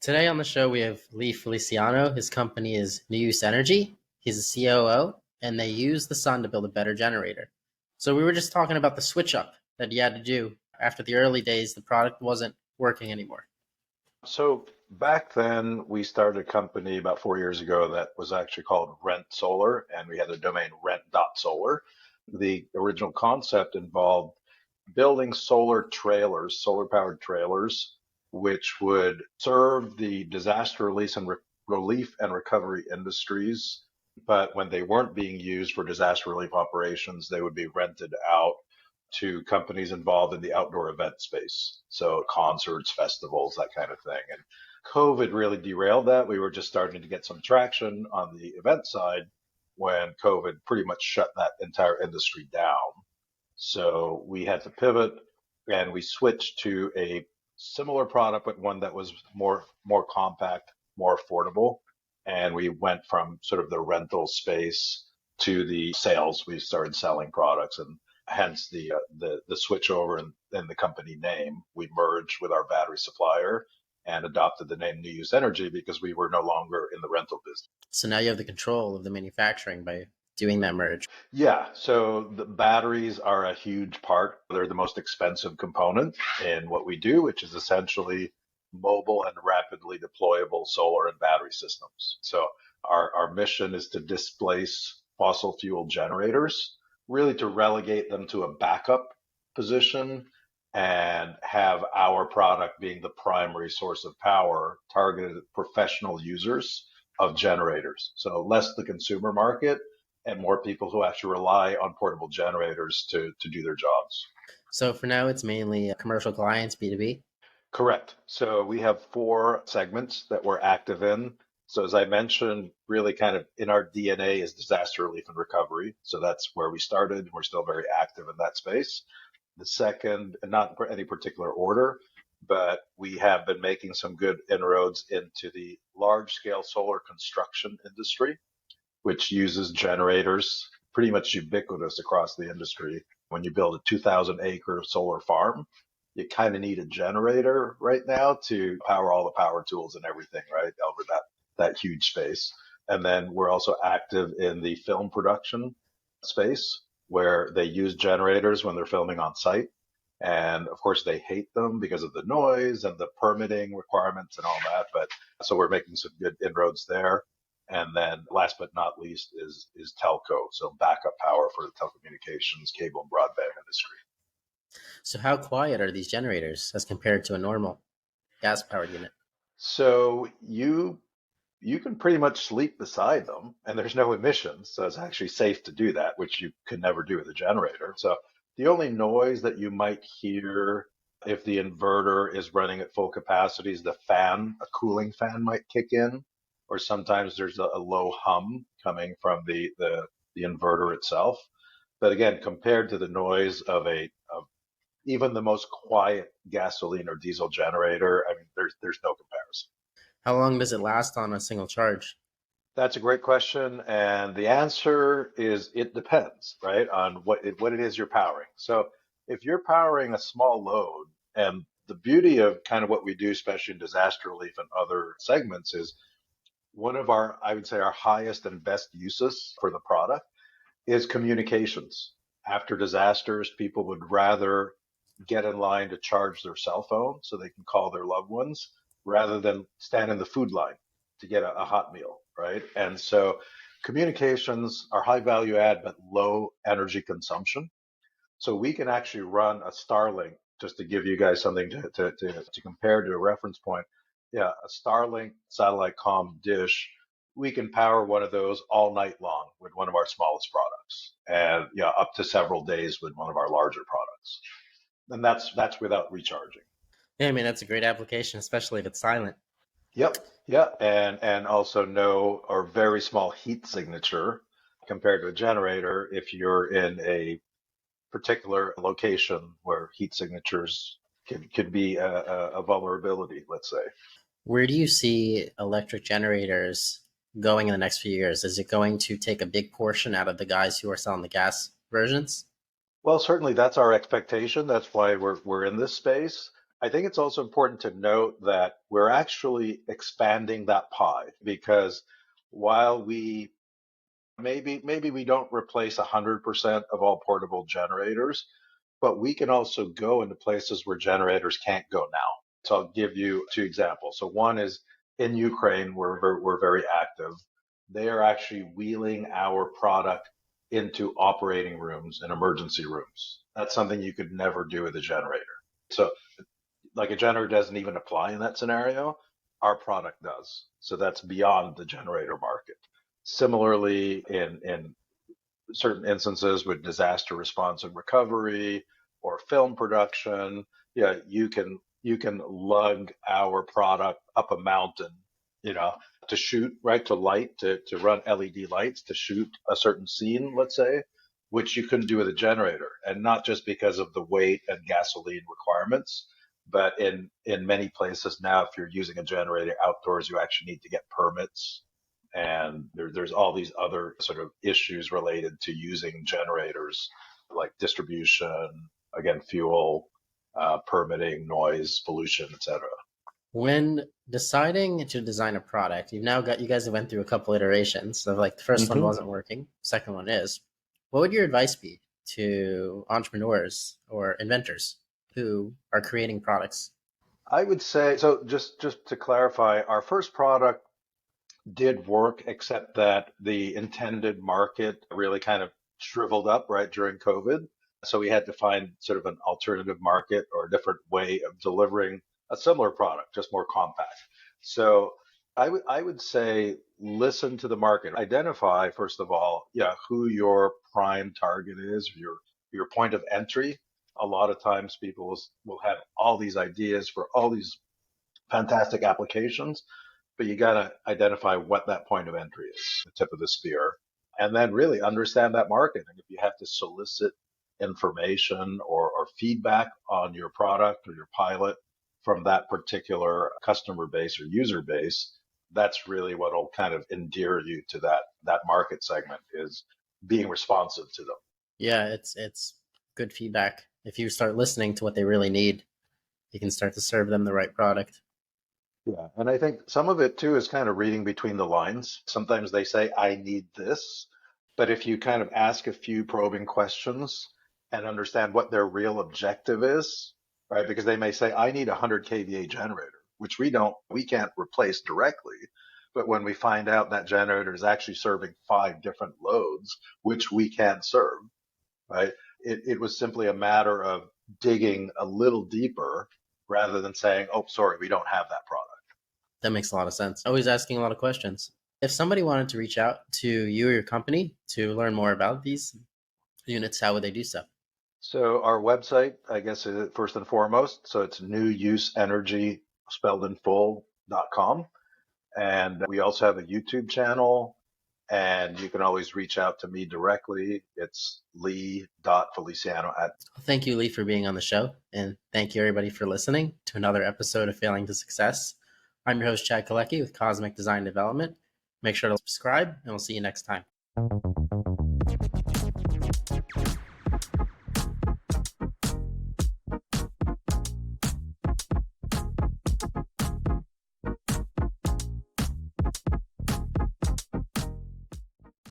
Today on the show, we have Lee Feliciano. His company is New Use Energy. He's a COO, and they use the sun to build a better generator. So we were just talking about the switch up that you had to do after the early days. The product wasn't working anymore. So back then, we started a company about 4 years ago that was actually called Rent Solar, and we had the domain rent.solar. The original concept involved building solar trailers, solar powered trailers, which would serve the disaster relief and recovery industries. But when they weren't being used for disaster relief operations, they would be rented out to companies involved in the outdoor event space. So concerts, festivals, that kind of thing. And COVID really derailed that. We were just starting to get some traction on the event side when COVID pretty much shut that entire industry down. So we had to pivot and we switched to a similar product, but one that was more compact, more affordable. And we went from sort of the rental space to the sales. We started selling products, and hence the switch over in the company name. We merged with our battery supplier and adopted the name New Use Energy because we were no longer in the rental business. So now you have the control of the manufacturing by doing that merge. Yeah, so the batteries are a huge part. They're the most expensive component in what we do, which is essentially mobile and rapidly deployable solar and battery systems. So our mission is to displace fossil fuel generators, really to relegate them to a backup position and have our product being the primary source of power targeted at professional users of generators. So less the consumer market and more people who actually rely on portable generators to do their jobs. So for now, it's mainly commercial clients, B2B. Correct. So we have four segments that we're active in. So as I mentioned, really kind of in our DNA is disaster relief and recovery. So that's where we started. We're still very active in that space. The second, and not in any particular order, but we have been making some good inroads into the large scale solar construction industry, which uses generators pretty much ubiquitous across the industry. When you build a 2,000-acre solar farm, you kind of need a generator right now to power all the power tools and everything, right, over that huge space. And then we're also active in the film production space where they use generators when they're filming on site. And of course, they hate them because of the noise and the permitting requirements and all that. But so we're making some good inroads there. And then last but not least is telco, so backup power for the telecommunications, cable, and broadband industry. So how quiet are these generators as compared to a normal gas powered unit? So you can pretty much sleep beside them, and there's no emissions, so it's actually safe to do that, which you could never do with a generator. So the only noise that you might hear if the inverter is running at full capacity is the fan, a cooling fan might kick in, or sometimes there's a low hum coming from the inverter itself. But again, compared to the noise of even the most quiet gasoline or diesel generator, I mean, there's no comparison. How long does it last on a single charge? That's a great question, and the answer is it depends, right, on what it is you're powering. So if you're powering a small load, and the beauty of kind of what we do, especially in disaster relief and other segments, is one of our, I would say, our highest and best uses for the product is communications. After disasters, people would rather get in line to charge their cell phone so they can call their loved ones rather than stand in the food line to get a hot meal, right? And so communications are high value add, but low energy consumption. So we can actually run a Starlink, just to give you guys something to compare to a reference point. Yeah, a Starlink satellite comm dish, we can power one of those all night long with one of our smallest products, and yeah, up to several days with one of our larger products. And that's without recharging. Yeah, I mean, that's a great application, especially if it's silent. Yep, yeah, and also no or very small heat signature compared to a generator if you're in a particular location where heat signatures could be a vulnerability, let's say. Where do you see electric generators going in the next few years? Is it going to take a big portion out of the guys who are selling the gas versions? Well, certainly that's our expectation. That's why we're in this space. I think it's also important to note that we're actually expanding that pie because while we maybe we don't replace 100% of all portable generators, but we can also go into places where generators can't go now. So I'll give you two examples. So one is in Ukraine, we're very active. They are actually wheeling our product into operating rooms and emergency rooms. That's something you could never do with a generator. So like a generator doesn't even apply in that scenario. Our product does. So that's beyond the generator market. Similarly, in certain instances with disaster response and recovery or film production, yeah, you can lug our product up a mountain, you know, to shoot, right, to light, to run LED lights, to shoot a certain scene, let's say, which you couldn't do with a generator. And not just because of the weight and gasoline requirements, but in many places now, if you're using a generator outdoors, you actually need to get permits and there's all these other sort of issues related to using generators like distribution, again, fuel, permitting, noise, pollution, etc. When deciding to design a product, you guys have went through a couple iterations of like the first one Hmm. wasn't working, second one is. What would your advice be to entrepreneurs or inventors who are creating products? I would say so. Just to clarify, our first product did work, except that the intended market really kind of shriveled up right during COVID. So we had to find sort of an alternative market or a different way of delivering a similar product, just more compact. So I would say listen to the market. Identify, first of all, yeah, who your prime target is, your point of entry. A lot of times people will have all these ideas for all these fantastic applications, but you got to identify what that point of entry is, the tip of the spear, and then really understand that market. And if you have to solicit information or feedback on your product or your pilot from that particular customer base or user base, that's really what will kind of endear you to that market segment is being responsive to them. Yeah, it's good feedback. If you start listening to what they really need, you can start to serve them the right product. Yeah, and I think some of it too is kind of reading between the lines. Sometimes they say, I need this. But if you kind of ask a few probing questions and understand what their real objective is, right? Because they may say, I need a 100 kVA generator, which we can't replace directly. But when we find out that generator is actually serving 5 different loads, which we can serve, right? It was simply a matter of digging a little deeper rather than saying, oh, sorry, we don't have that product. That makes a lot of sense. Always asking a lot of questions. If somebody wanted to reach out to you or your company to learn more about these units, how would they do so? So our website, I guess, is first and foremost. So it's newuseenergy spelled in full.com. And we also have a YouTube channel, and you can always reach out to me directly. It's lee.feliciano at. Thank you, Lee, for being on the show. And thank you, everybody, for listening to another episode of Failing to Success. I'm your host, Chad Kalecki with Cosmic Design Development. Make sure to subscribe, and we'll see you next time.